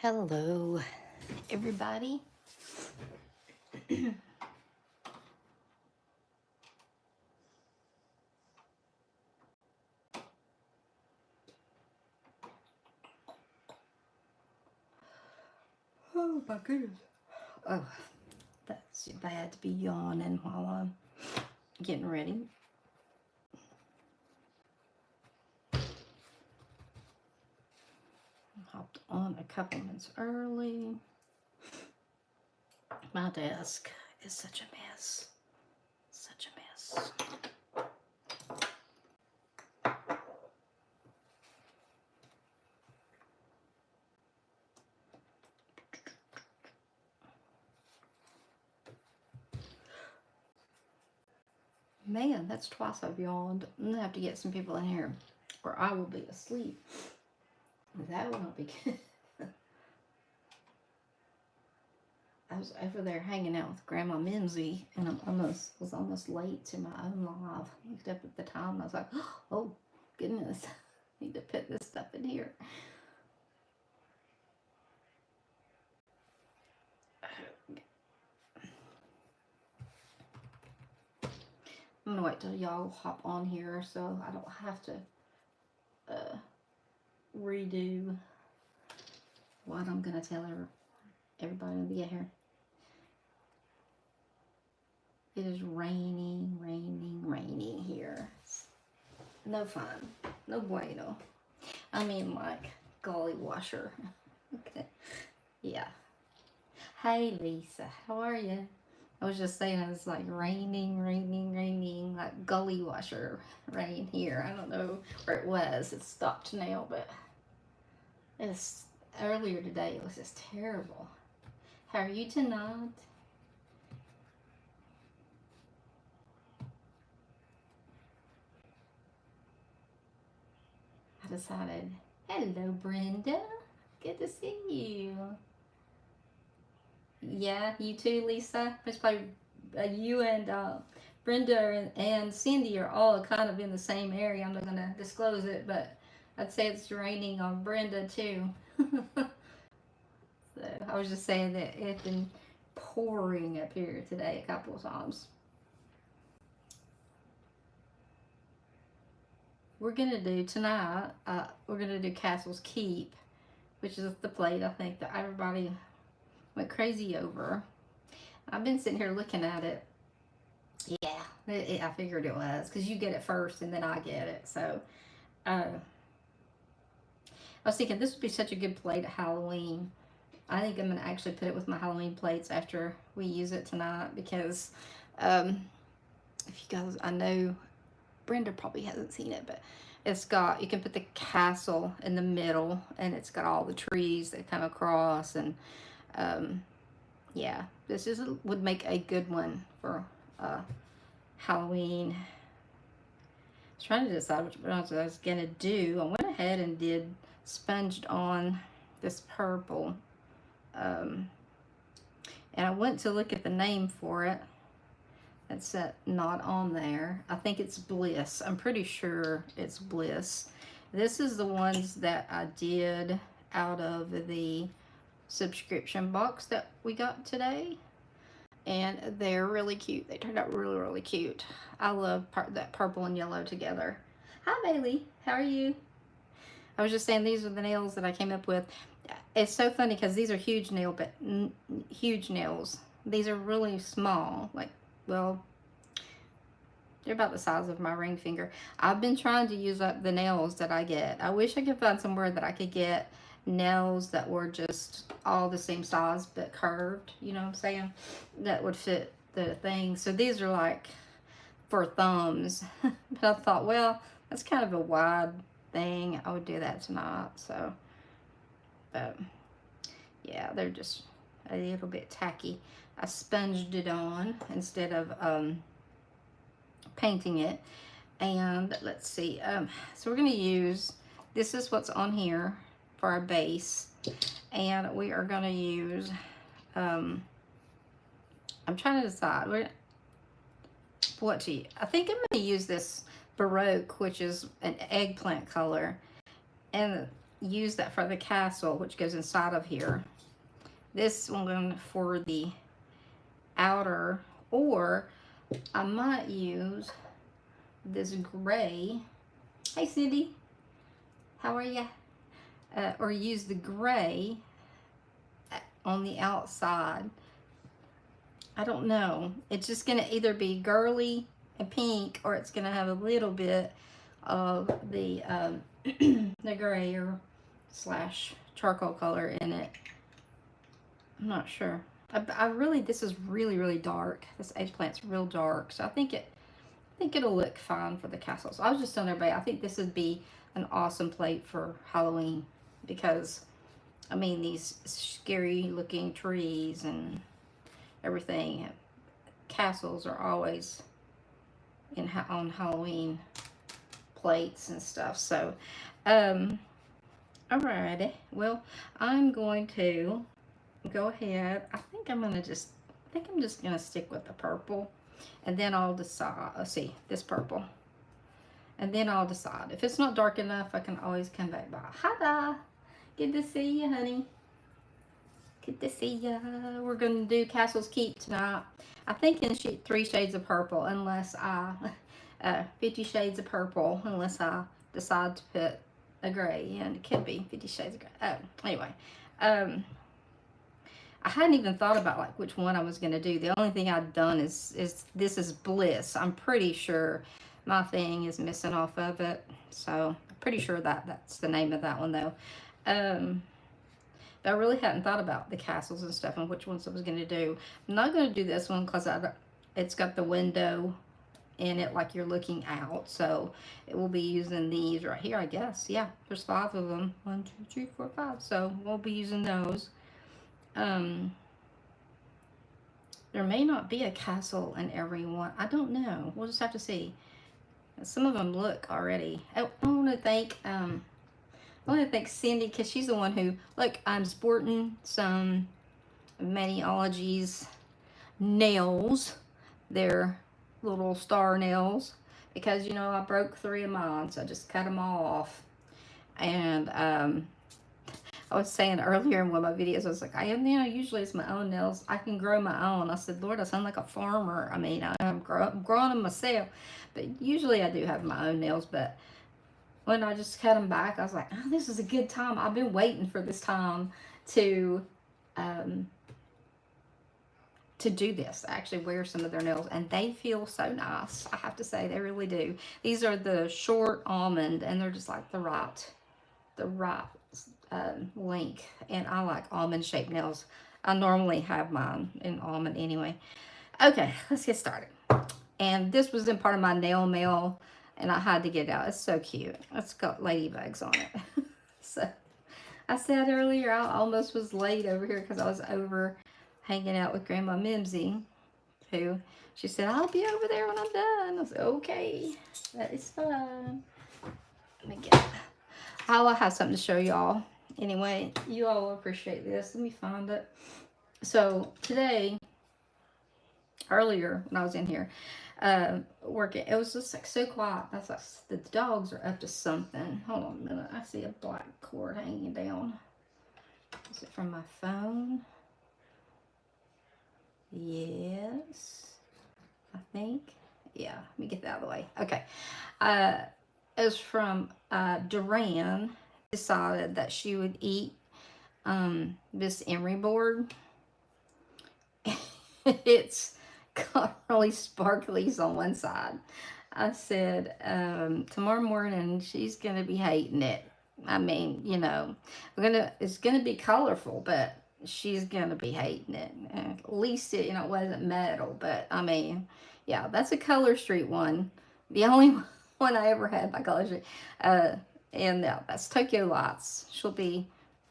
Hello, everybody. Oh my goodness. Oh, that's too bad to be yawning while I'm getting ready. Hopped on a couple minutes early. My desk is such a mess. Such a mess. Man, that's twice I've yawned. I'm gonna have to get some people in here or I will be asleep. That will not be good. I was over there hanging out with Grandma Mimsy, and was almost late to my own live. I looked up at the time, and I was like, "Oh goodness, I need to put this stuff in here." I'm gonna wait till y'all hop on here so I don't have to redo what I'm gonna tell everybody when we get here. It is raining, raining, raining here. It's no fun, no bueno. I mean, like golly washer. Okay, yeah. Hey Lisa, how are you? I was just saying it's like raining, raining, raining, like gully washer rain here. I don't know where it was. It stopped now, but it's earlier today. It was just terrible. How are you tonight? I decided, hello Brenda. Good to see you. Yeah, you too, Lisa. It's probably you and Brenda and Cindy are all kind of in the same area. I'm not going to disclose it, but I'd say it's raining on Brenda too. So I was just saying that it's been pouring up here today a couple of times. We're going to do tonight, we're going to do Castle's Keep, which is the plate I think that everybody went crazy over. I've been sitting here looking at it. Yeah, I figured it was because you get it first and then I get it. So I was thinking this would be such a good plate at Halloween. I think I'm gonna actually put it with my Halloween plates after we use it tonight because if you guys, I know Brenda probably hasn't seen it, but it's got, you can put the castle in the middle and it's got all the trees that come across and yeah, this would make a good one for Halloween. I was trying to decide which one I was gonna do. I went ahead and did sponged on this purple. And I went to look at the name for it. It's not on there. I think it's Bliss. I'm pretty sure it's Bliss. This is the ones that I did out of the subscription box that we got today. And they're really cute. They turned out really, really cute. I love that purple and yellow together. Hi, Bailey. How are you? I was just saying these are the nails that I came up with. It's so funny because these are huge huge nails. These are really small. Like, well, they're about the size of my ring finger. I've been trying to use up the nails that I get. I wish I could find somewhere that I could get nails that were just all the same size but curved, you know what I'm saying, that would fit the thing. So these are like for thumbs. But I thought, well, that's kind of a wide thing. I would do that tonight. So but yeah, they're just a little bit tacky. I sponged it on instead of painting it. And let's see, so we're going to use, this is what's on here for our base, and we are going to use, I'm trying to decide what to use. I think I'm going to use this Baroque, which is an eggplant color, and use that for the castle, which goes inside of here. This one for the outer, or I might use this gray. Hey Cindy, how are you? Or use the gray on the outside. I don't know. It's just gonna either be girly and pink, or it's gonna have a little bit of the the gray or slash charcoal color in it. I'm not sure. I really, this is really dark. This eggplant's real dark, so I think it'll look fine for the castle. So I was just telling everybody, I think this would be an awesome plate for Halloween, because I mean, these scary looking trees and everything, castles are always on Halloween plates and stuff. So alrighty, well, I'm going to go ahead. I think I'm just gonna stick with the purple, and then I'll decide. Let's see, this purple, and then I'll decide. If it's not dark enough, I can always come back by. Hi, good to see you, honey. Good to see ya. We're gonna do Castle's Keep tonight. I think in 3 shades of purple, unless I 50 shades of purple, unless I decide to put a gray in. It could be 50 shades of gray. Oh, anyway, I hadn't even thought about like which one I was gonna do. The only thing I've done is this is Bliss. I'm pretty sure my thing is missing off of it, so I'm pretty sure that's the name of that one though. But I really hadn't thought about the castles and stuff and which ones I was going to do. I'm not going to do this one because it's got the window in it like you're looking out. So it will be using these right here, I guess. Yeah, there's 5 of them. 1, 2, 3, 4, 5. So we'll be using those. There may not be a castle in every one. I don't know. We'll just have to see. Some of them look already. Oh, I want to thank... I want to thank Cindy, because she's the one who, look, I'm sporting some Maniology's nails. They're little star nails, because, you know, I broke 3 of mine, so I just cut them all off. And I was saying earlier in one of my videos, I was like, usually it's my own nails. I can grow my own. I said, Lord, I sound like a farmer. I mean, I'm growing them myself, but usually I do have my own nails, but when I just cut them back, I was like, oh, this is a good time. I've been waiting for this time to do this. I actually wear some of their nails, and they feel so nice. I have to say, they really do. These are the short almond, and they're just like the right length. And I like almond shaped nails. I normally have mine in almond anyway. Okay, let's get started. And this was in part of my nail mail, and I had to get it out. It's so cute. It's got ladybugs on it. So I said earlier, I almost was late over here because I was over hanging out with Grandma Mimsy, who she said, I'll be over there when I'm done. I said, okay, that is fine. Let me get it. I'll have something to show y'all. Anyway, you all will appreciate this. Let me find it. So today, earlier when I was in here, working, it was just like so quiet. I was like, the dogs are up to something. Hold on a minute. I see a black cord hanging down. Is it from my phone? Yes, I think. Yeah, let me get that out of the way. Okay. It was from Duran. Decided that she would eat this emery board. It's got really sparklies on one side. I said, tomorrow morning she's gonna be hating it. I mean, you know, it's gonna be colorful, but she's gonna be hating it. At least it, it wasn't metal, but I mean, yeah, that's a Color Street one. The only one I ever had by Color Street. And that's Tokyo Lights. She'll be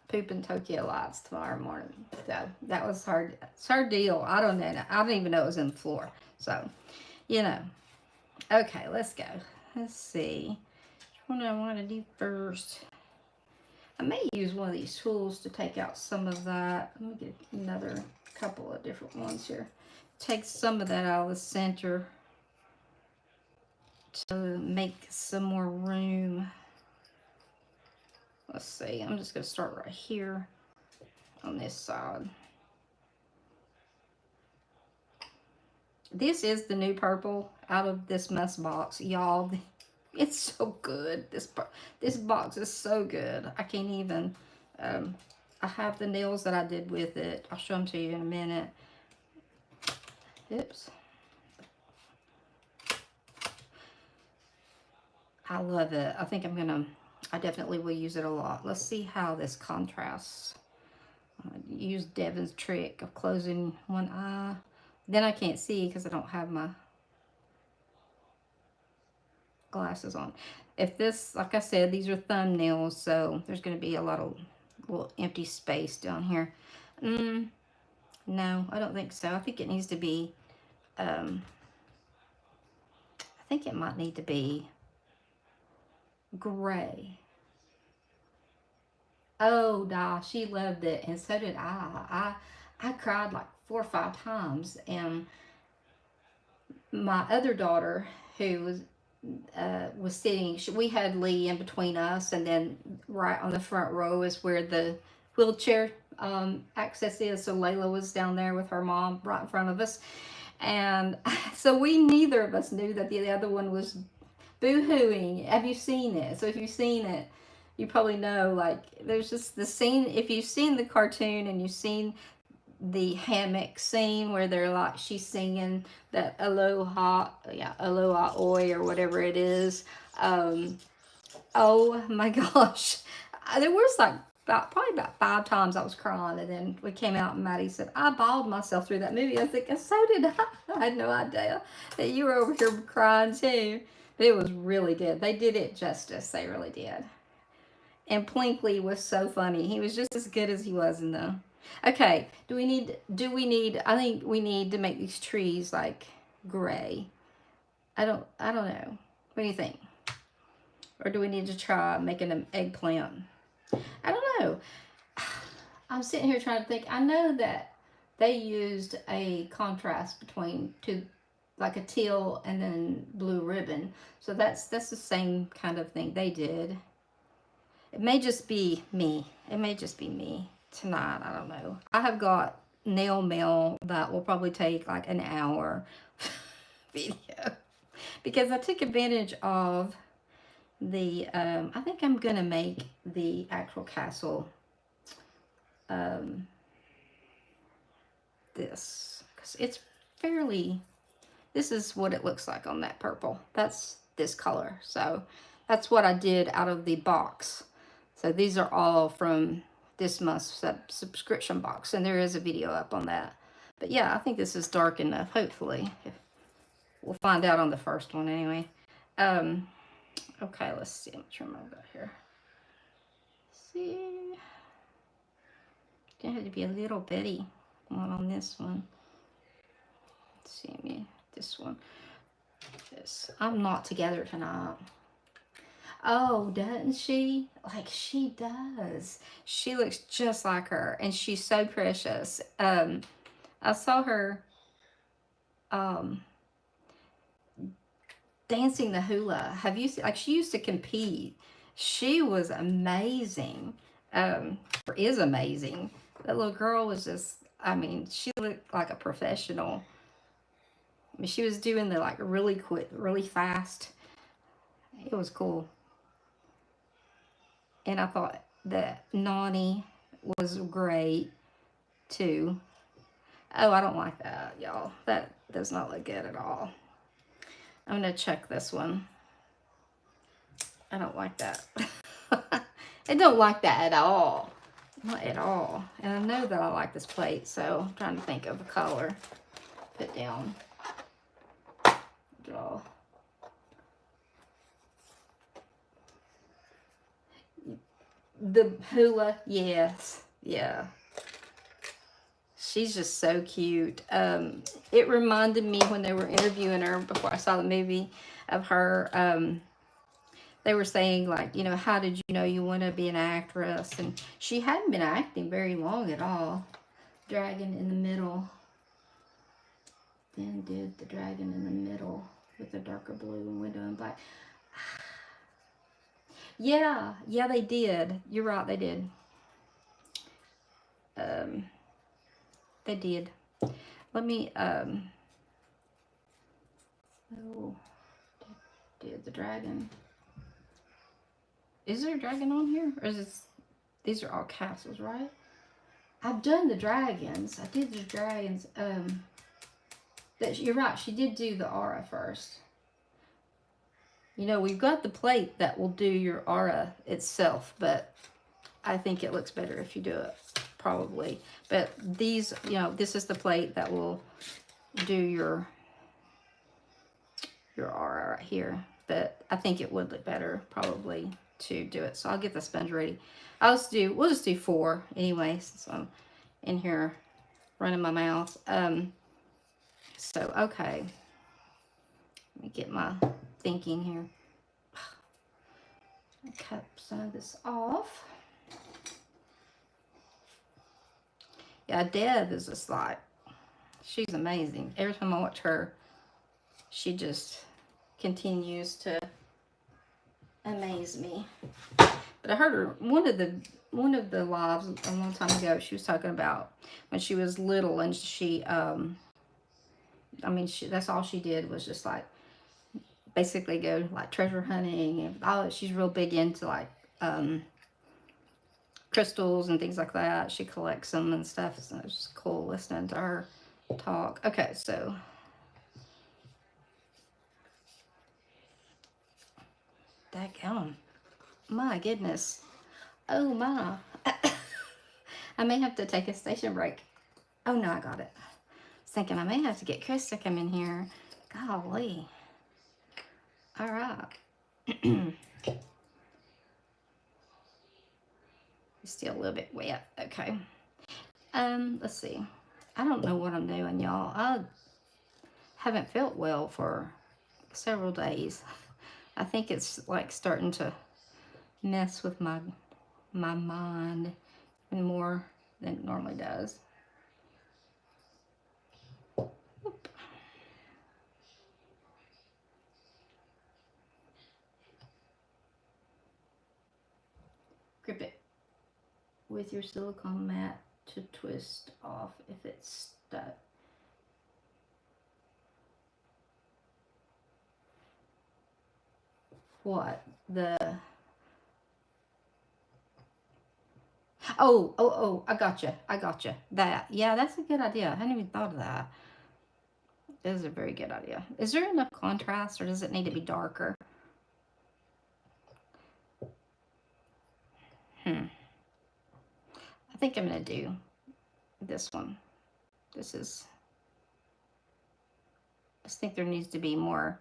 pooping Tokyo Lights tomorrow morning. So that was hard. It's her deal. I don't know. I didn't even know it was in the floor. So, you know. Okay, let's go. Let's see. What do I want to do first? I may use one of these tools to take out some of that. Let me get another couple of different ones here. Take some of that out of the center to make some more room. Let's see, I'm just going to start right here on this side. This is the new purple out of this mess box, y'all. It's so good. This box is so good. I can't even. I have the nails that I did with it. I'll show them to you in a minute. Oops. I love it. I think I definitely will use it a lot. Let's see how this contrasts. Use Devin's trick of closing one eye. Then I can't see because I don't have my glasses on. If this, like I said, these are thumbnails, so there's going to be a lot of little empty space down here. No, I don't think so. I think it needs to be, I think it might need to be gray. Oh, she loved it, and so did I. I cried like 4 or 5 times, and my other daughter, who was sitting, we had Lee in between us, and then right on the front row is where the wheelchair access is. So Layla was down there with her mom right in front of us, and so neither of us knew that the other one was boo-hooing. Have you seen it? So if you've seen it, you probably know, like, there's just the scene, if you've seen the cartoon and you've seen the hammock scene where they're like, she's singing that aloha oi or whatever it is. Oh my gosh. There was like probably about 5 times I was crying, and then we came out and Maddie said, I bawled myself through that movie. I was thinking, so did I. I had no idea that you were over here crying too. But it was really good. They did it justice. They really did. And Plinkley was so funny. He was just as good as he was in the... Okay, do we need, I think we need to make these trees like gray. I don't know. What do you think? Or do we need to try making an eggplant? I don't know. I'm sitting here trying to think. I know that they used a contrast between two, like a teal and then blue ribbon. So that's the same kind of thing they did. It may just be me. It may just be me tonight. I don't know. I have got nail mail that will probably take like an hour video because I took advantage of the, I think I'm going to make the actual castle this, because it's fairly, this is what it looks like on that purple. That's this color. So that's what I did out of the box. So these are all from this month's subscription box, and there is a video up on that. But yeah, I think this is dark enough, hopefully. We'll find out on the first one anyway. Okay, let's see how much room I've got here. See, gonna have to be a little bitty one on this one. Let's see me, this one. This, I'm not together tonight. Oh, doesn't she? Like, she does. She looks just like her, and she's so precious. I saw her dancing the hula. Have you seen, like, she used to compete. She was amazing. Is amazing. That little girl was just, I mean, she looked like a professional. I mean, she was doing the, like, really quick, really fast. It was cool. And I thought that Nani was great too. Oh, I don't like that, y'all. That does not look good at all. I'm going to check this one. I don't like that. I don't like that at all. Not at all. And I know that I like this plate, so I'm trying to think of a color. Put down. Draw. The hula, yes. Yeah. She's just so cute. It reminded me when they were interviewing her before I saw the movie of her. They were saying, like, you know, how did you know you want to be an actress? And she hadn't been acting very long at all. Dragon in the middle. Then did the dragon in the middle with the darker blue and window and black. Yeah, yeah, they did. You're right, they did. Um, they did. Let me, oh, did the dragon. Is there a dragon on here? Or is this, these are all castles, right? I've done the dragons. I did the dragons. You're right, she did do the aura first. You know, we've got the plate that will do your aura itself, but I think it looks better if you do it, probably. But these, you know, this is the plate that will do your aura right here. But I think it would look better, probably, to do it. So I'll get the sponge ready. We'll just do 4 anyway, since I'm in here running my mouth. So, okay. Let me get my thinking here. Cut some of this off. Yeah, Deb is just like, she's amazing. Every time I watch her, she just continues to amaze me. But I heard her one of the lives a long time ago. She was talking about when she was little, and she that's all she did was just like basically go like treasure hunting, and she's real big into like crystals and things like that. She collects them and stuff. So it's just cool listening to her talk. Okay, so dadgum. My goodness. Oh my. I may have to take a station break. Oh no, I got it. I was thinking I may have to get Chris to come in here. Golly. All right. Still a little bit wet. Okay. Let's see. I don't know what I'm doing, y'all. I haven't felt well for several days. I think it's like starting to mess with my mind more than it normally does. Oop. Grip it with your silicone mat to twist off if it's stuck. What? Oh, I gotcha. That. Yeah, that's a good idea. I hadn't even thought of that. That is a very good idea. Is there enough contrast, or does it need to be darker? I think I'm going to do this one. I just think there needs to be more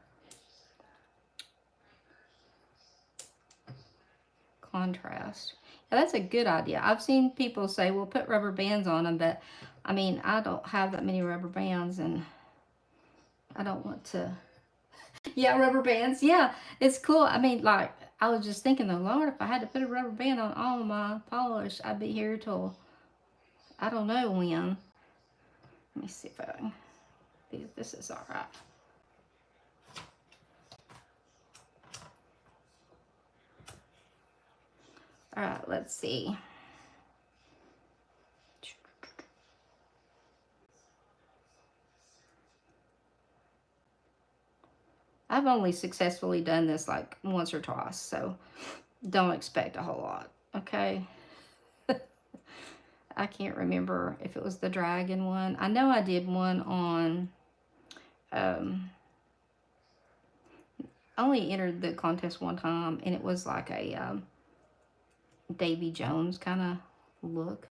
contrast. Yeah, that's a good idea. I've seen people say, well, put rubber bands on them, but I mean, I don't have that many rubber bands, and I don't want to. Yeah, rubber bands. Yeah, it's cool. I mean, like, I was just thinking, though, Lord, if I had to put a rubber band on all of my polish, I'd be here till I don't know when. Let me see if I can. This is all right. All right, let's see. I've only successfully done this like once or twice, so don't expect a whole lot, okay? I can't remember if it was the dragon one. I know I did one on, I only entered the contest one time, and it was like a Davy Jones kind of look.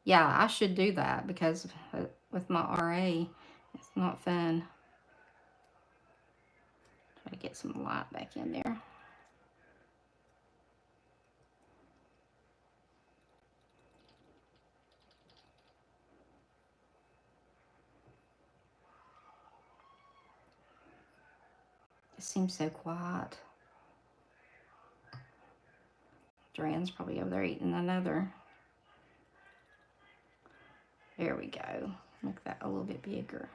Yeah, I should do that because with my RA, it's not fun. Try to get some light back in there. It seems so quiet. Duran's probably over there eating another. There we go. Make that a little bit bigger.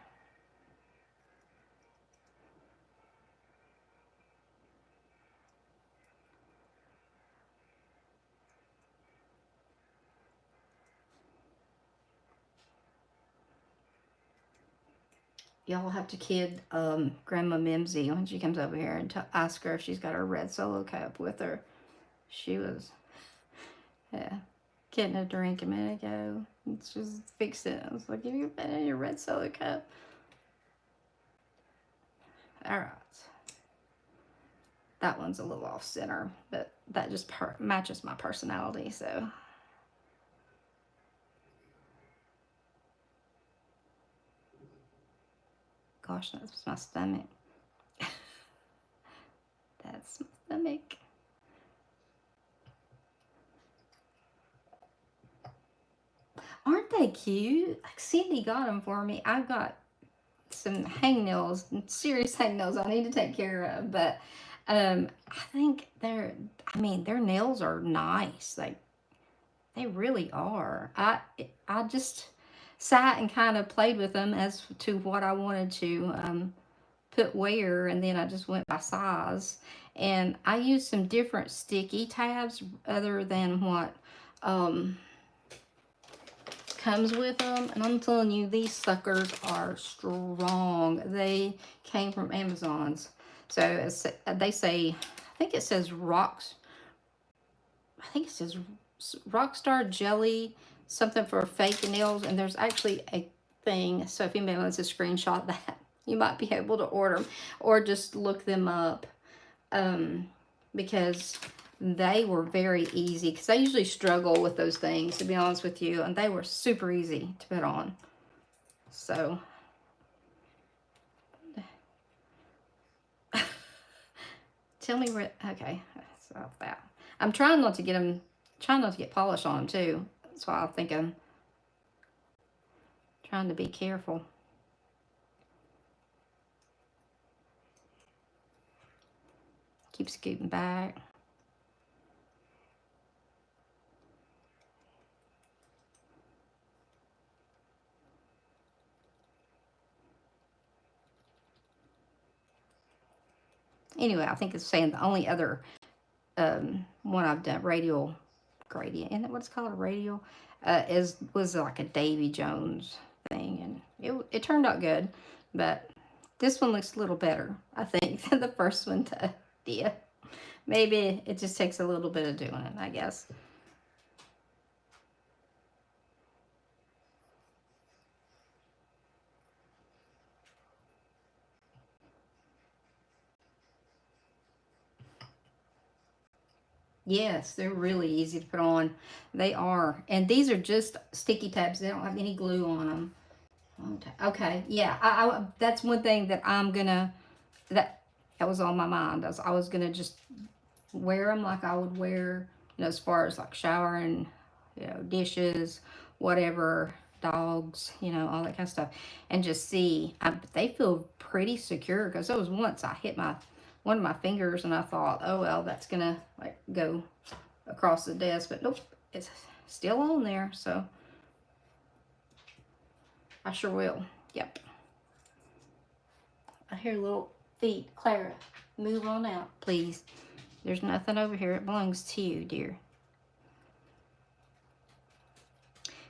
y'all have to kid Grandma Mimsy when she comes over here and ask her if she's got her red Solo cup with her. She was, yeah, getting a drink a minute ago. It's just fixed it. I was like, have you been in your red Solo cup? All right. That one's a little off center, but that just matches my personality, so. Gosh, that's my stomach. That's my stomach. Aren't they cute? Like Cindy got them for me. I've got some hangnails, serious hangnails I need to take care of, but I think I mean, their nails are nice. Like, they really are. I just sat and kind of played with them as to what I wanted to put where, and then I just went by size. And I used some different sticky tabs other than what comes with them, and I'm telling you, these suckers are strong. They came from Amazon's. So they say, I think it says Rockstar Jelly, something for fake nails, and there's actually a thing. So if anybody wants to screenshot that, you might be able to order them or just look them up, because they were very easy, because I usually struggle with those things, to be honest with you, and they were super easy to put on. So tell me where. Okay, so that I'm trying not to get polish on them too. That's why I think I'm trying to be careful. Keep scooting back. Anyway, I think it's saying the only other one I've done, radial gradient, isn't it what it's called, a radial, was like a Davy Jones thing, and it turned out good, but this one looks a little better, I think, than the first one did. Maybe it just takes a little bit of doing it, I guess. Yes, they're really easy to put on. They are. And these are just sticky tabs. They don't have any glue on them. Okay, yeah. That's one thing that that was on my mind. I was gonna just wear them like I would wear, as far as like showering, dishes, whatever, dogs, all that kind of stuff, and just see. They feel pretty secure, because there was once I hit one of my fingers and I thought, oh well, that's gonna like go across the desk, but nope, it's still on there, so I sure will. Yep. I hear little feet. Clara, move on out, please. There's nothing over here. It belongs to you, dear.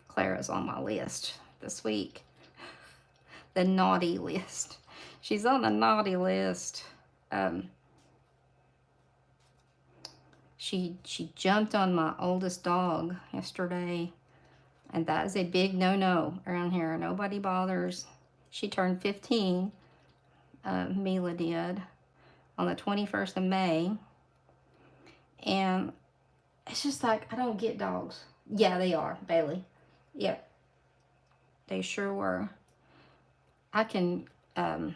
Clara's on my list this week. The naughty list. She's on the naughty list. She jumped on my oldest dog yesterday, and that is a big no-no around here. Nobody bothers. She turned 15, Mila did, on the 21st of May, and it's just like, I don't get dogs. Yeah, they are, Bailey. Yep, they sure were. I can, you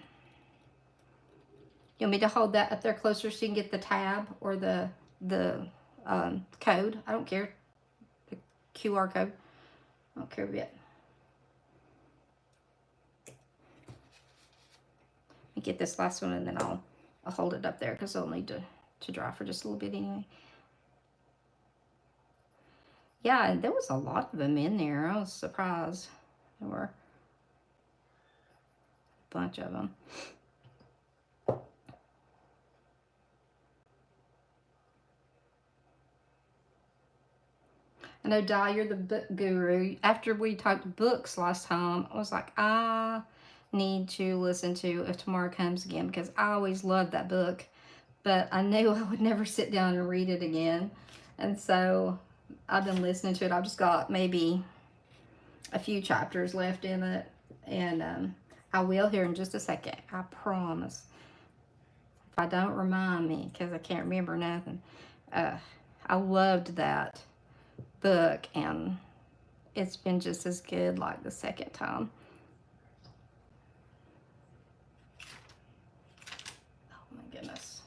want me to hold that up there closer so you can get the tab or the code? I don't care. The QR code. I don't care yet. Let me get this last one, and then I'll hold it up there, because I'll need to dry for just a little bit anyway. Yeah, and there was a lot of them in there. I was surprised. There were a bunch of them. I know, Di, you're the book guru. After we talked books last time, I was like, need to listen to If Tomorrow Comes Again, because I always loved that book, but I knew I would never sit down and read it again. And so I've been listening to it. I've just got maybe a few chapters left in it, and I will here in just a second, I promise. If I don't, remind me, because I can't remember nothing. I loved that book, and it's been just as good like the second time. Oh my goodness.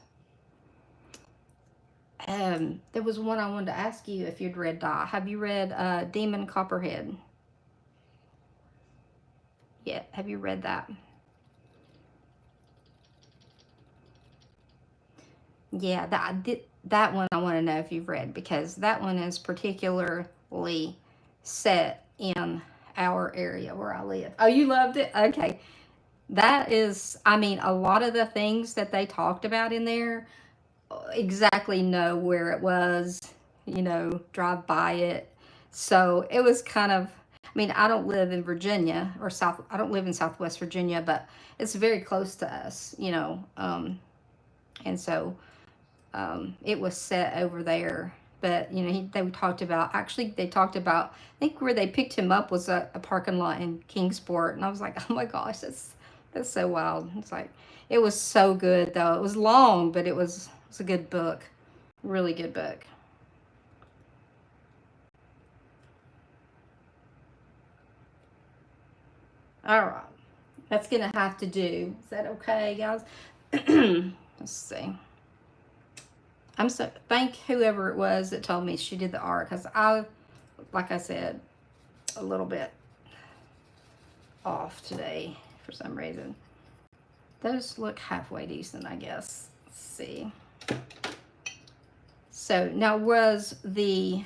There was one I wanted to ask you if you'd read that. Have you read Demon Copperhead? Yeah, have you read that? Yeah, that one I want to know if you've read, because that one is particularly set in our area where I live. Oh, you loved it? Okay. That is, I mean, a lot of the things that they talked about in there, exactly know where it was, drive by it. So it was kind of, I mean, I don't live in Virginia or I don't live in Southwest Virginia, but it's very close to us, and so it was set over there. But they talked about, actually they talked about, I think where they picked him up was a parking lot in Kingsport, and I was like, oh my gosh, that's so wild. It's like, it was so good though. It was long, but it's a good book, really good book. All right, that's gonna have to do. Is that okay, guys? Let's see. I'm so thank whoever it was that told me she did the art, because like I said, a little bit off today for some reason. Those look halfway decent, I guess. Let's see. So now was the,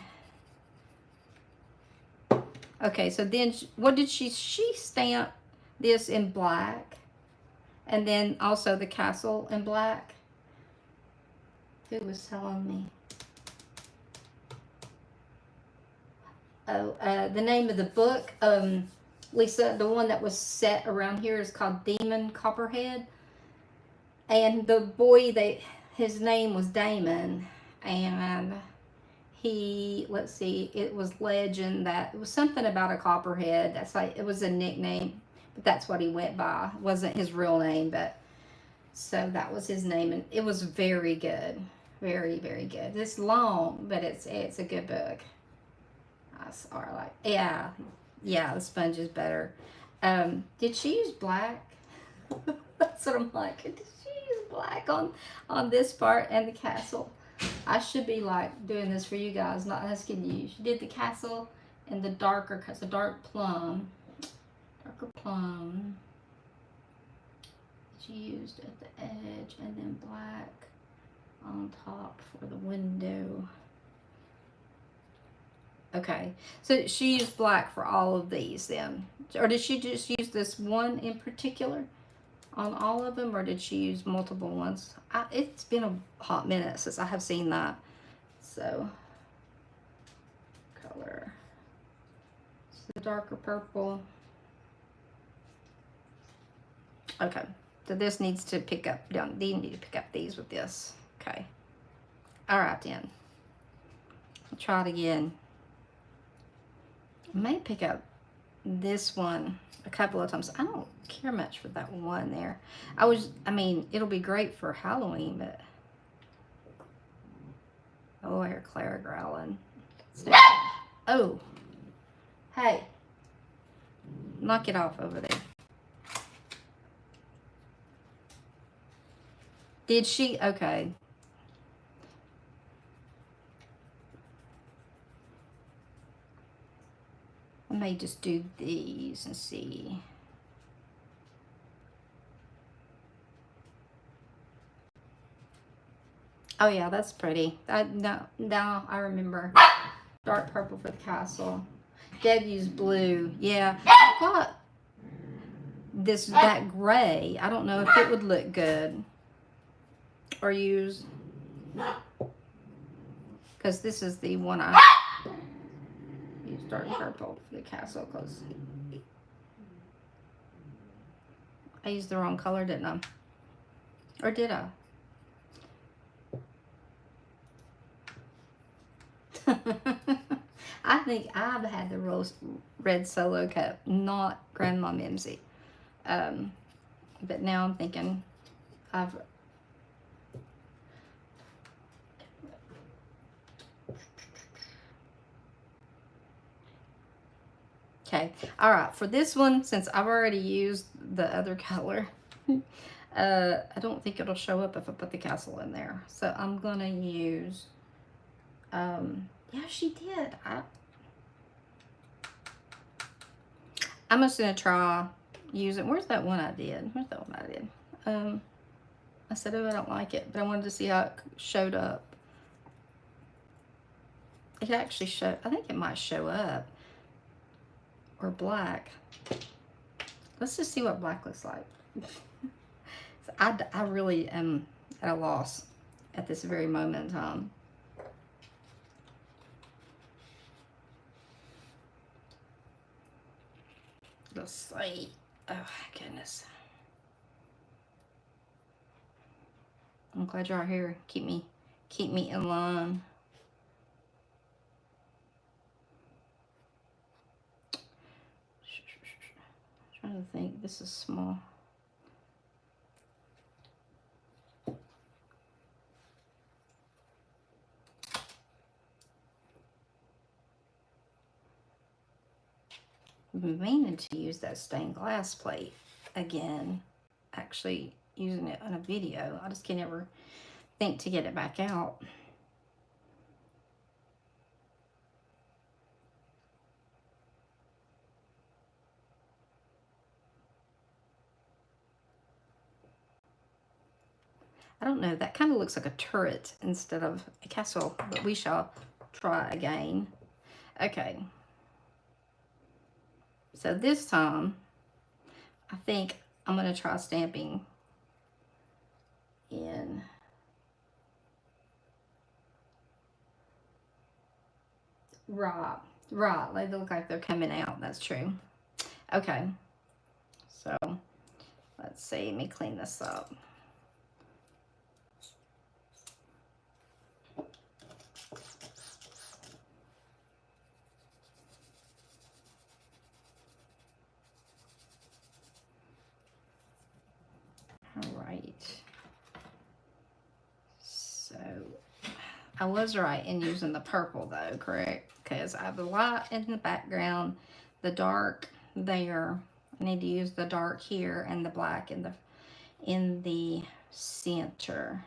okay, so then what did she stamped this in black, and then also the castle in black. Who was telling me? Oh, the name of the book, Lisa, the one that was set around here is called Demon Copperhead. And the boy, his name was Damon, and let's see, it was legend that it was something about a copperhead. That's like, it was a nickname, but that's what he went by. It wasn't his real name, but so that was his name, and it was very good, very, very good. It's long, but it's a good book. Or like, yeah, the sponge is better. Did she use black? That's what I'm like. Did she use black on this part and the castle? I should be like doing this for you guys, not asking you. She did the castle and the darker, the darker plum. She used at the edge, and then black on top for the window. Okay, so she used black for all of these then, or did she just use this one in particular on all of them, or did she use multiple ones? It's been a hot minute since I have seen that. So color, it's the darker purple. Okay, so this needs to pick up, they need to pick up these with this. Okay, all right then, I'll try it again. I may pick up this one a couple of times. I don't care much for that one there. I mean, it'll be great for Halloween, but oh, I hear Clara growling. Oh, hey, knock it off over there. Did she? Okay. I may just do these and see. Oh yeah, that's pretty. No, I remember. Dark purple for the castle. Deb used blue. Yeah, I got that gray. I don't know if it would look good. Or use, because this is the one I use dark purple for the castle, because I used the wrong color, didn't I? Or did I? I think I've had the rose red Solo Cup, not Grandma Mimsy. But now I'm thinking I've... Okay, all right, for this one, since I've already used the other color, I don't think it'll show up if I put the castle in there. So I'm gonna use, yeah, she did. I'm just gonna try using, where's that one I did? Where's that one I did? I said, oh, I don't like it, but I wanted to see how it showed up. It actually showed, I think it might show up. Or black. Let's just see what black looks like. I really am at a loss at this very moment in time. Let's see. Oh my goodness. I'm glad you're here. Keep me in line. I'm trying to think. This is small. I've been meaning to use that stained glass plate again. Actually using it on a video. I just can't ever think to get it back out. I don't know, that kind of looks like a turret instead of a castle, but we shall try again. Okay. So this time, I think I'm going to try stamping in. Right, they look like they're coming out, that's true. Okay, so let's see, let me clean this up. All right, so I was right in using the purple though, correct? Because I have the light in the background, the dark there. I need to use the dark here and the black in the center.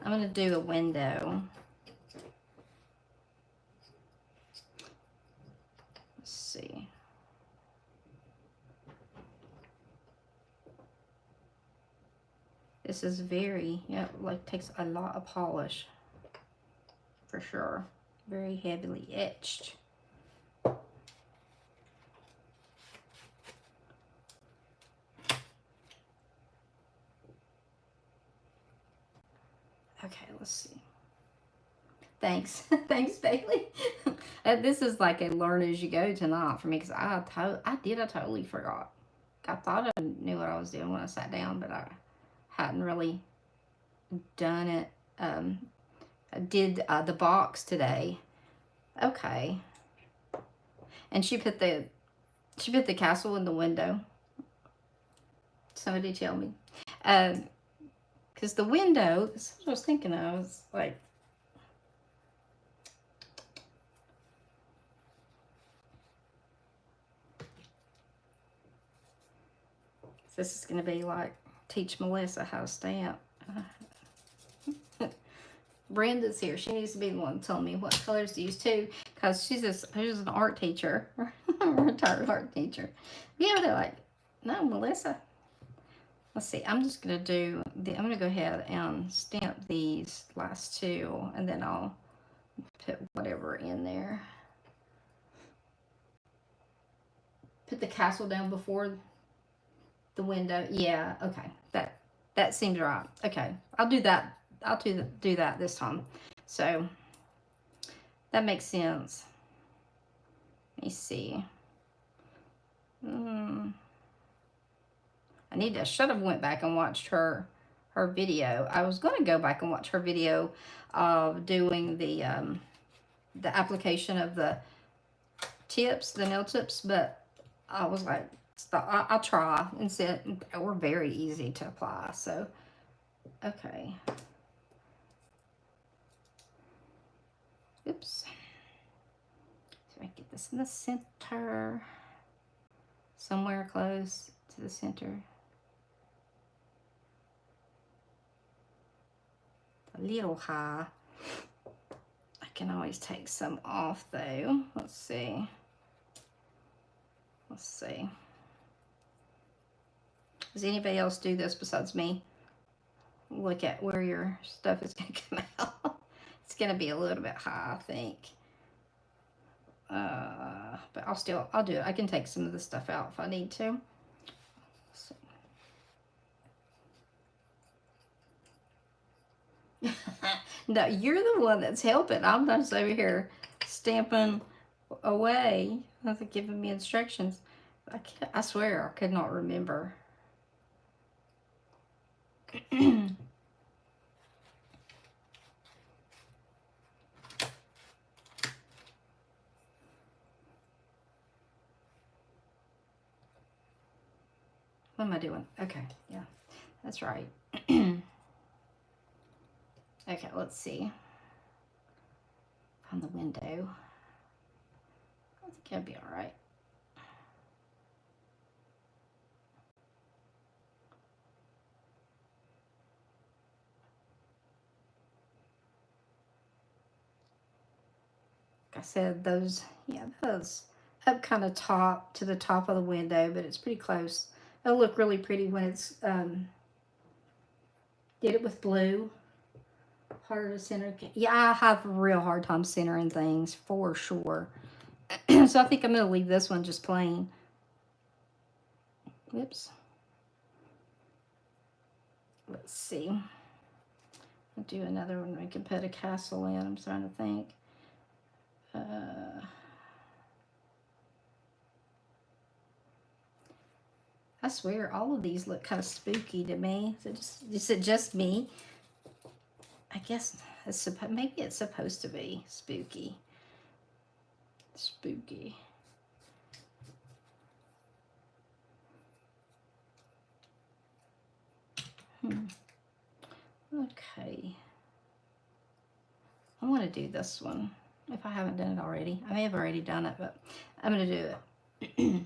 I'm going to do a window. Let's see. This is very, yeah, like takes a lot of polish for sure. Very heavily etched. Okay, let's see. Thanks. Thanks, Bailey. This is like a learn as you go tonight for me because I totally forgot. I thought I knew what I was doing when I sat down, but I hadn't really done it. I did the box today. Okay. And she put the castle in the window. Somebody tell me. Because the window, this is what I was thinking of. I was like, this is going to be like teach Melissa how to stamp. Brenda's here. She needs to be the one telling me what colors to use too, because she's an art teacher, retired art teacher. Yeah, they're like, no, Melissa. Let's see. I'm just gonna do I'm gonna go ahead and stamp these last two, and then I'll put whatever in there. Put the castle down before the window. Yeah. Okay. That seems right. Okay. I'll do that. I'll do that this time. So that makes sense. Let me see. I should have went back and watched her video. I was going to go back and watch her video of doing the application of the tips, the nail tips, but I was like, I'll try. And said they were very easy to apply. So, okay. Oops. So I get this in the center, somewhere close to the center. A little high. I can always take some off though. Let's see. Let's see. Does anybody else do this besides me? Look at where your stuff is going to come out. It's going to be a little bit high, I think. But I'll do it. I can take some of the stuff out if I need to. So. No, you're the one that's helping. I'm just over here stamping away. Nothing giving me instructions. I swear I could not remember. What am I doing? Okay, yeah, that's right. Okay, let's see. On the window. I think it'll be all right. Like I said, those up kind of top to the top of the window, but it's pretty close. It'll look really pretty when it's, did it with blue. Harder to center. Yeah, I have a real hard time centering things for sure. So I think I'm going to leave this one just plain. Whoops. Let's see. I'll do another one. We can put a castle in. I'm trying to think. I swear all of these look kind of spooky to me. Is it just me? I guess maybe it's supposed to be spooky. Spooky. Okay. I want to do this one. If I haven't done it already. I may have already done it, but I'm going to do it.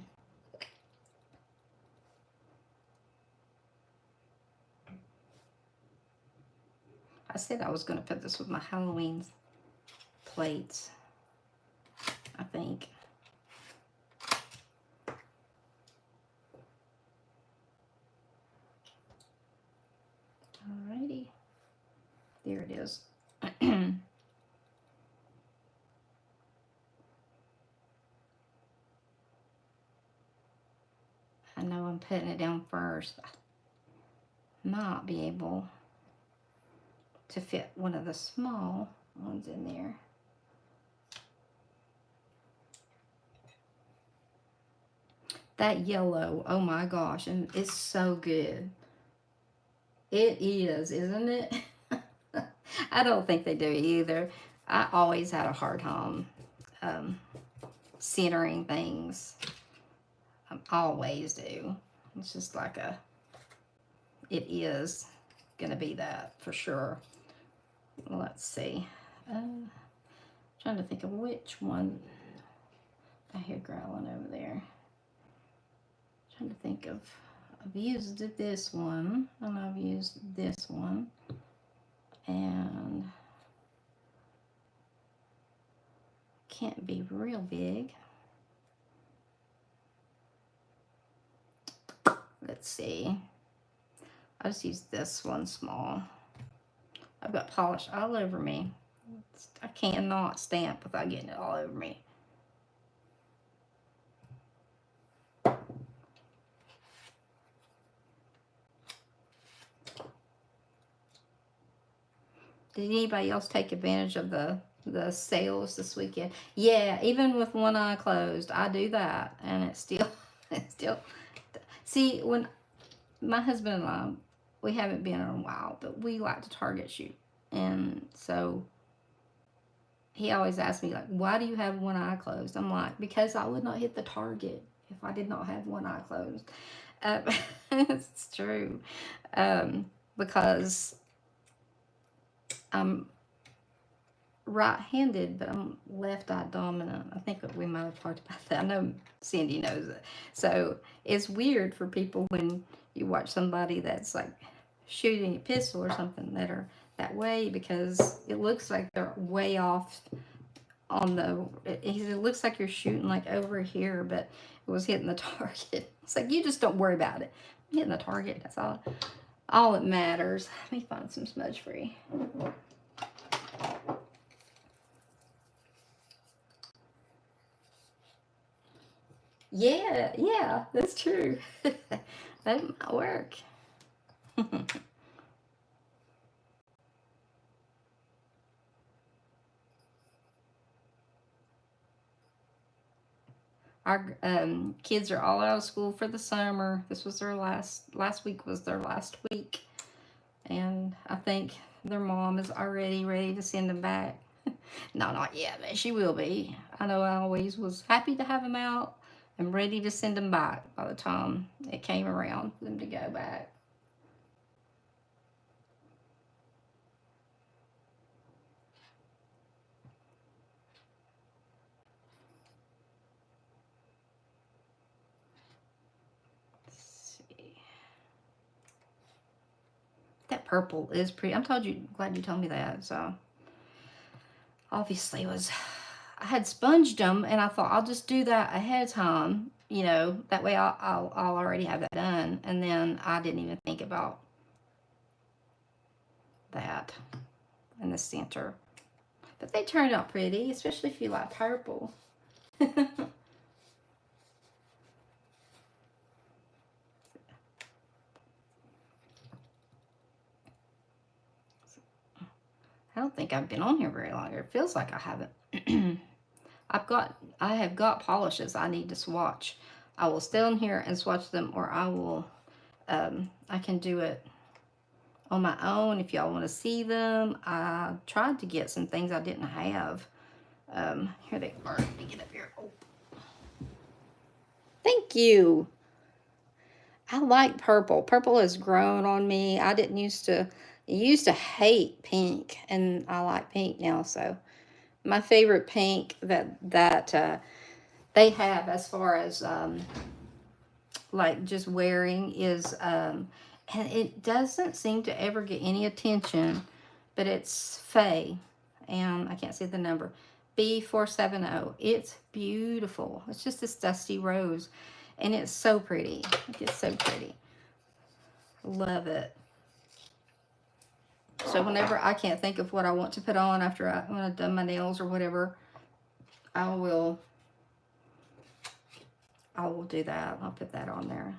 I said I was going to put this with my Halloween plates, I think. Alrighty. There it is. I know I'm putting it down first. I might be able to fit one of the small ones in there. That yellow, oh my gosh, and it's so good. It is, isn't it? I don't think they do either. I always had a hard time centering things. I always do. It's just like it is gonna be that for sure. Let's see. Trying to think of which one. I hear growling over there. Trying to think of. I've used this one, and I've used this one, and can't be real big. Let's see. I'll just use this one small. I've got polish all over me. I cannot stamp without getting it all over me. Did anybody else take advantage of the sales this weekend? Yeah, even with one eye closed, I do that, and it's still, see, when my husband and I, we haven't been in a while, but we like to Target shoot. And so he always asks me, like, why do you have one eye closed? I'm like, because I would not hit the target if I did not have one eye closed. Uh, it's true. Because I'm right-handed, but I'm left-eye dominant. I think that we might have talked about that. I know Cindy knows it. So it's weird for people when you watch somebody that's like shooting a pistol or something that are that way, because it looks like they're way off on the, it looks like you're shooting like over here, but it was hitting the target. It's like, you just don't worry about it. Hitting the target, that's all that matters. Let me find some smudge free. Yeah, that's true. That might work. Our kids are all out of school for the summer. This was their last week was their last week, and I think their mom is already ready to send them back. No, not yet, but she will be. I know I always was happy to have them out and ready to send them back by the time it came around for them to go back. Let's see. That purple is pretty. Glad you told me that. So obviously I had sponged them, and I thought I'll just do that ahead of time. That way I'll already have that done. And then I didn't even think about that in the center. But they turned out pretty, especially if you like purple. I don't think I've been on here very long. It feels like I haven't. I have got polishes I need to swatch. I will stay on here and swatch them, or I can do it on my own if y'all want to see them. I tried to get some things I didn't have. Here they are. Let me get up here. Oh. Thank you. I like purple. Purple has grown on me. I didn't used to hate pink, and I like pink now. So my favorite pink that they have, as far as like just wearing, is and it doesn't seem to ever get any attention, but it's Faye, and I can't see the number, B470. It's beautiful. It's just this dusty rose, and it's so pretty. It's so pretty. Love it. So whenever I can't think of what I want to put on when I've done my nails or whatever, I will do that. I'll put that on there.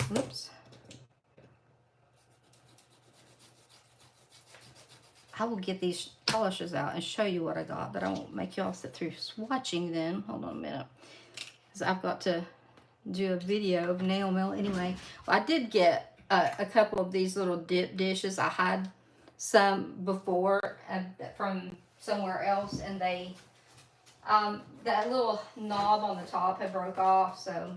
Whoops. I will get these polishes out and show you what I got, but I won't make y'all sit through swatching them. Hold on a minute. Because I've got to do a video of nail mail anyway. Well, I did get a couple of these little dip dishes. I had some before from somewhere else, and they that little knob on the top had broke off, so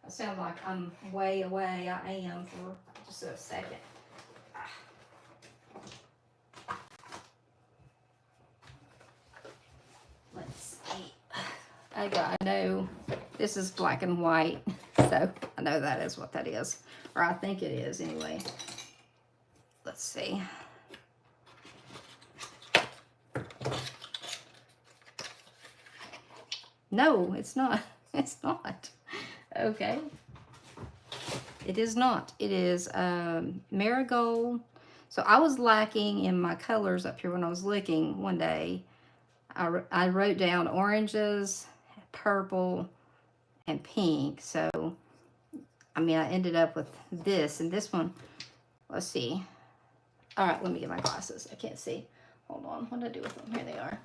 it sounds like I'm way away. I am for just a second. Let's see. I know this is black and white, so I know that is what that is, or I think it is anyway. Let's see. No, it's not. It's not. Okay. It is not. It is marigold. So I was lacking in my colors up here when I was looking one day. I wrote down oranges, purple, and pink. So, I mean, I ended up with this. And this one, let's see. All right, let me get my glasses. I can't see. Hold on. What did I do with them? Here they are.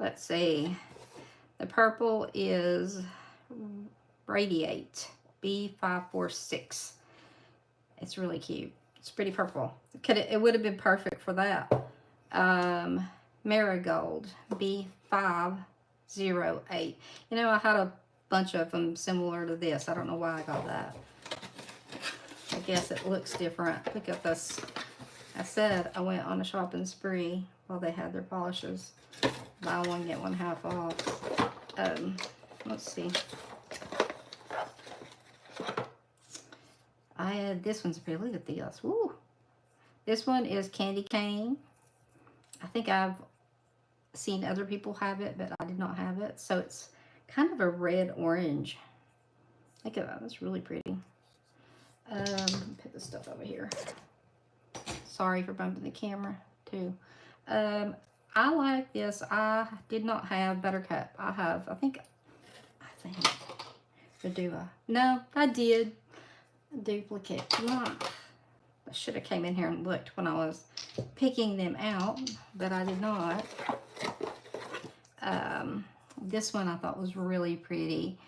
Let's see. The purple is Radiate B546. It's really cute. It's pretty purple. It would have been perfect for that. Marigold B508. You know, I had a bunch of them similar to this. I don't know why I got that. I guess it looks different. Look at this. I said I went on a shopping spree while they had their polishes. Buy one, get one half off. Let's see. This one's pretty. Look at this. Woo. This one is Candy Cane. I think I've seen other people have it, but I did not have it. So it's kind of a red-orange. Look at that. That's really pretty. Put this stuff over here. Sorry for bumping the camera, too. I like this. I did not have Buttercup. I think, or do I? No, I did. Duplicate. I should have came in here and looked when I was picking them out, but I did not. This one I thought was really pretty.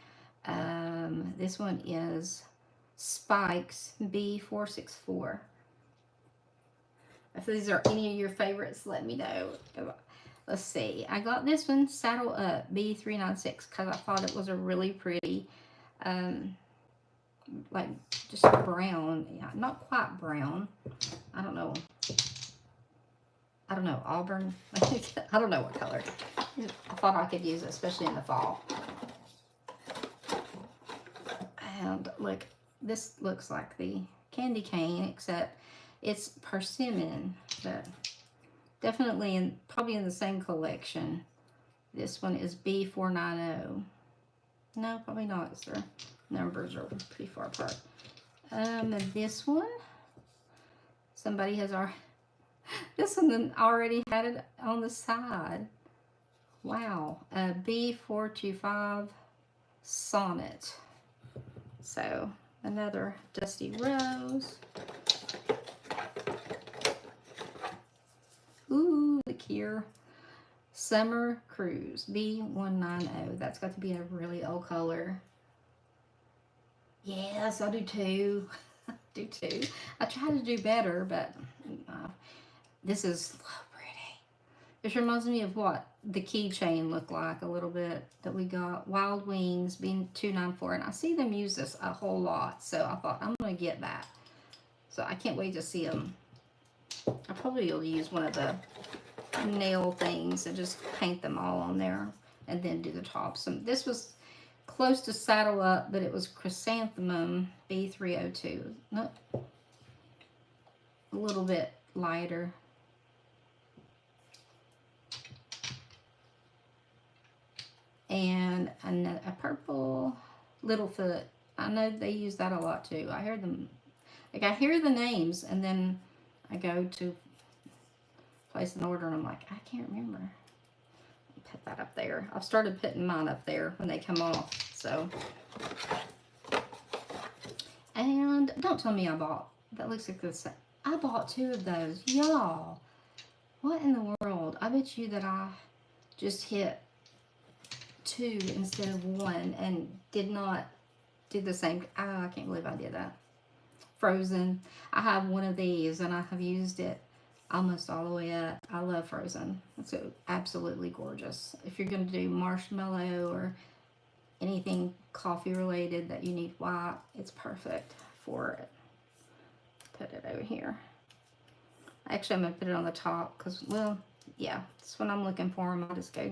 This one is Spikes B464. If these are any of your favorites, let me know. Let's see. I got this one, Saddle Up B396, because I thought it was a really pretty, like just brown. Yeah, not quite brown. I don't know, auburn. I don't know what color. I thought I could use it, especially in the fall. And look, this looks like the Candy Cane, except it's persimmon, but definitely probably in the same collection. This one is B490. No, probably not, because their numbers are pretty far apart. And this one, somebody has this one already had it on the side. Wow, B425 Sonnet. So another Dusty Rose. Ooh, the Kier Summer Cruise B190. That's got to be a really old color. Yes, I do too. I try to do better, but this is so pretty. This reminds me of what the keychain looked like a little bit that we got. Wild Wings B294. And I see them use this a whole lot. So I thought, I'm going to get that. So I can't wait to see them. I probably will use one of the nail things and just paint them all on there and then do the tops. And this was close to Saddle Up, but it was Chrysanthemum B302. Nope. A little bit lighter. And a purple Littlefoot. I know they use that a lot too. I hear them, like I hear the names and then I go to place an order and I'm like, I can't remember. Put that up there. I've started putting mine up there when they come off. So, and don't tell me I bought, that looks like this. I bought 2 of those. Y'all, what in the world? I bet you that I just hit 2 instead of 1 and did not do the same. Oh, I can't believe I did that. Frozen. I have one of these and I have used it almost all the way up. I love Frozen. It's so absolutely gorgeous. If you're going to do marshmallow or anything coffee related that you need white, it's perfect for it. Put it over here. Actually, I'm going to put it on the top because, well, yeah, that's when I'm looking for them. I just go,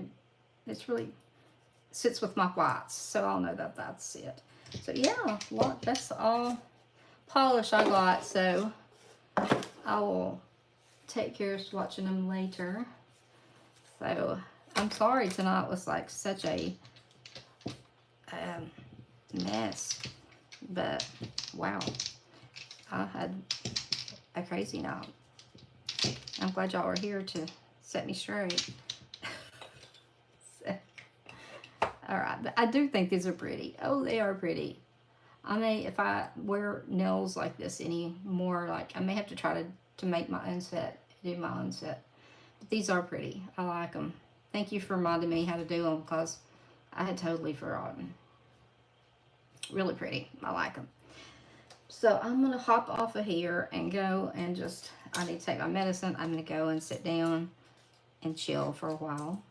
it's really sits with my whites, so I'll know that that's it. So yeah, well, that's all polish I got, so I will take care of swatching them later. So I'm sorry tonight was like such a mess, but wow, I had a crazy night. I'm glad y'all are here to set me straight. So, all right, but I do think these are pretty. Oh, they are pretty. I may, if I wear nails like this anymore, like I may have to try to make my own set, do my own set. But these are pretty. I like them. thank you for reminding me how to do them because I had totally forgotten. Really pretty. I like them. So I'm going to hop off of here and go and just, I need to take my medicine. I'm going to go and sit down and chill for a while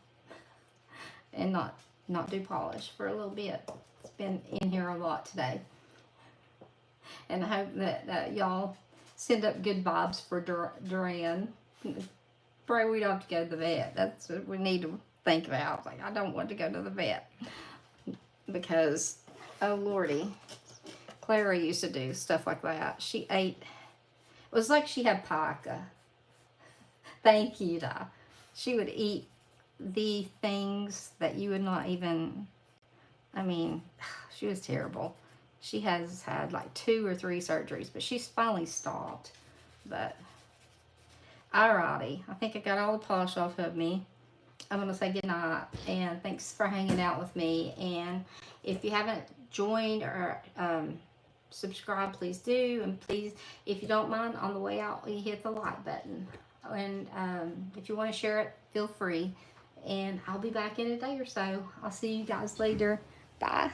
and not do polish for a little bit. It's been in here a lot today. And I hope that y'all send up good vibes for Duran. Pray we don't have to go to the vet. That's what we need to think about. Like, I don't want to go to the vet because, oh lordy, Clara used to do stuff like that. She ate, it was like she had pica. Thank you, Di. She would eat the things that you would not even, I mean, she was terrible. She has had like 2 or 3 surgeries, but she's finally stopped. But alrighty, I think I got all the polish off of me. I'm going to say goodnight, and thanks for hanging out with me. And if you haven't joined or subscribe, please do. And please, if you don't mind, on the way out, you hit the like button. And if you want to share it, feel free. And I'll be back in a day or so. I'll see you guys later. Bye.